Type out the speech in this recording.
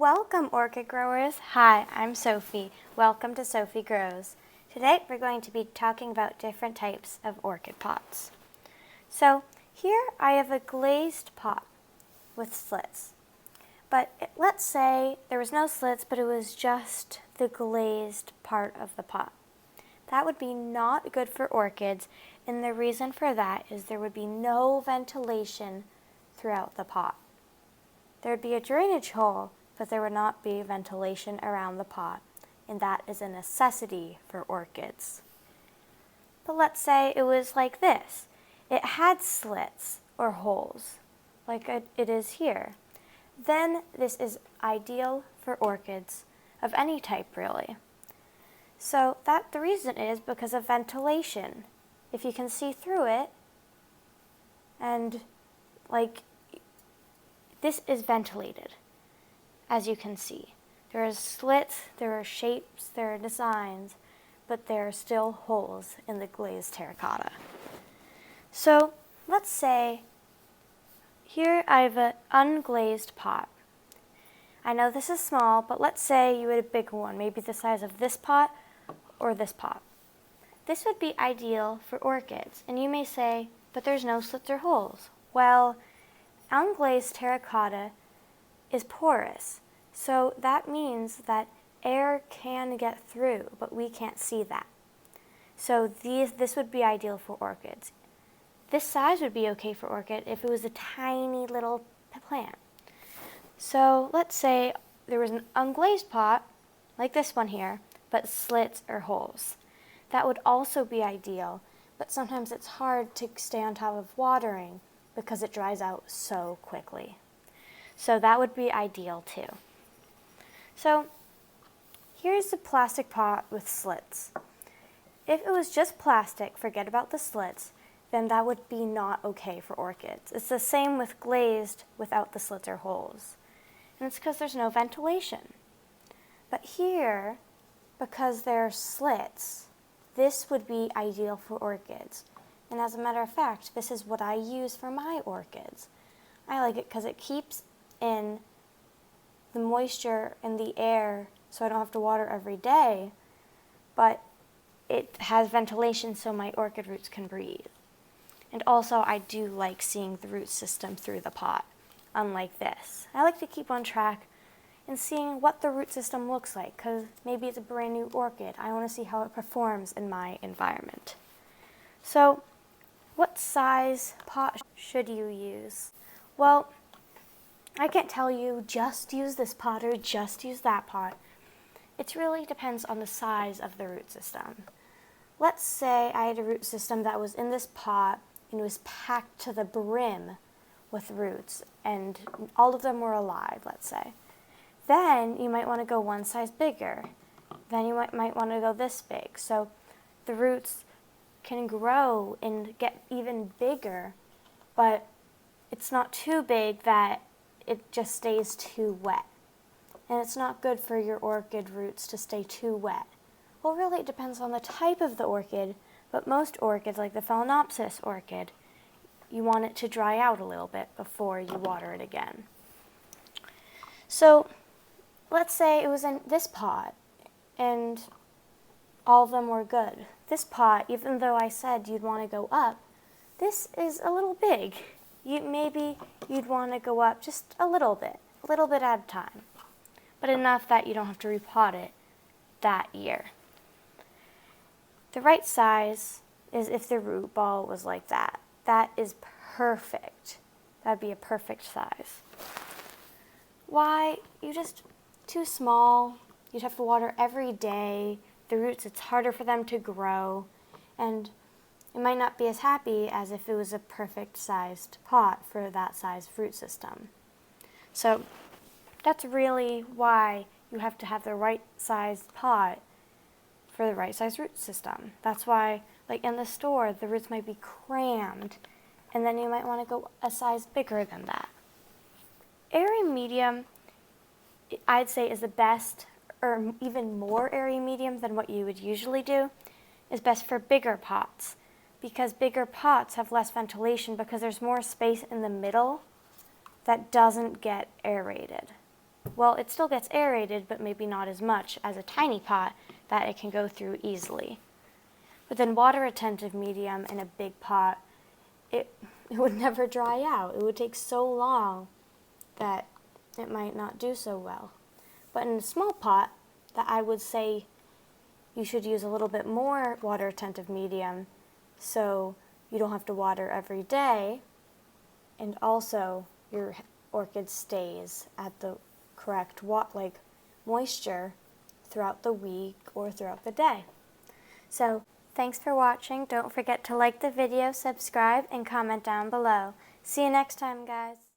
Welcome, orchid growers. Hi, I'm Sophie. Welcome to Sophie Grows. Today we're going to be talking about different types of orchid pots. So here I have a glazed pot with slits. But let's say there was no slits, but it was just the glazed part of the pot. That would be not good for orchids, and the reason for that is there would be no ventilation throughout the pot. There would be a drainage hole, but there would not be ventilation around the pot, and that is a necessity for orchids. But let's say it was like this. It had slits or holes, like it is here. Then this is ideal for orchids of any type, really. So the reason is because of ventilation. If you can see through it, and this is ventilated, as you can see. There are slits, there are shapes, there are designs, but there are still holes in the glazed terracotta. So let's say here I have an unglazed pot. I know this is small, but let's say you had a bigger one, maybe the size of this pot or this pot. This would be ideal for orchids, and you may say, but there's no slits or holes. Well, unglazed terracotta is porous, so that means that air can get through, but we can't see that. So this would be ideal for orchids. This size would be okay for orchid if it was a tiny little plant. So let's say there was an unglazed pot, like this one here, but slits or holes. That would also be ideal, but sometimes it's hard to stay on top of watering because it dries out so quickly. So that would be ideal too. So here's a plastic pot with slits. If it was just plastic, forget about the slits, then that would be not okay for orchids. It's the same with glazed without the slits or holes. And it's because there's no ventilation. But here, because there are slits, this would be ideal for orchids. And as a matter of fact, this is what I use for my orchids. I like it because it keeps in the moisture in the air so I don't have to water every day, but it has ventilation so my orchid roots can breathe. And also I do like seeing the root system through the pot, unlike this. I like to keep on track and seeing what the root system looks like, because maybe it's a brand new orchid. I want to see how it performs in my environment. So what size pot should you use? Well, I can't tell you just use this pot or just use that pot. It really depends on the size of the root system. Let's say I had a root system that was in this pot and it was packed to the brim with roots, and all of them were alive, let's say. Then you might want to go one size bigger. Then you might want to go this big. So the roots can grow and get even bigger, but it's not too big that it just stays too wet. And it's not good for your orchid roots to stay too wet. Well, really it depends on the type of the orchid, but most orchids, like the Phalaenopsis orchid, you want it to dry out a little bit before you water it again. So let's say it was in this pot and all of them were good. This pot, even though I said you'd want to go up, this is a little big. Maybe you'd want to go up just a little bit at a time, but enough that you don't have to repot it that year. The right size is if the root ball was like that. That is perfect. That'd be a perfect size. Why? Too small. You'd have to water every day. The roots, it's harder for them to grow, and it might not be as happy as if it was a perfect sized pot for that size root system. So that's really why you have to have the right sized pot for the right size root system. That's why, like in the store, the roots might be crammed, and then you might want to go a size bigger than that. Airy medium, I'd say, is the best, or even more airy medium than what you would usually do, is best for bigger pots, because bigger pots have less ventilation because there's more space in the middle that doesn't get aerated. well, it still gets aerated, but maybe not as much as a tiny pot that it can go through easily. But then water-retentive medium in a big pot, it would never dry out. It would take so long that it might not do so well. But in a small pot, that I would say you should use a little bit more water-retentive medium so you don't have to water every day, and also your orchid stays at the correct moisture throughout the week or throughout the day. So thanks for watching. Don't forget to like the video, subscribe, and comment down below. See you next time, guys.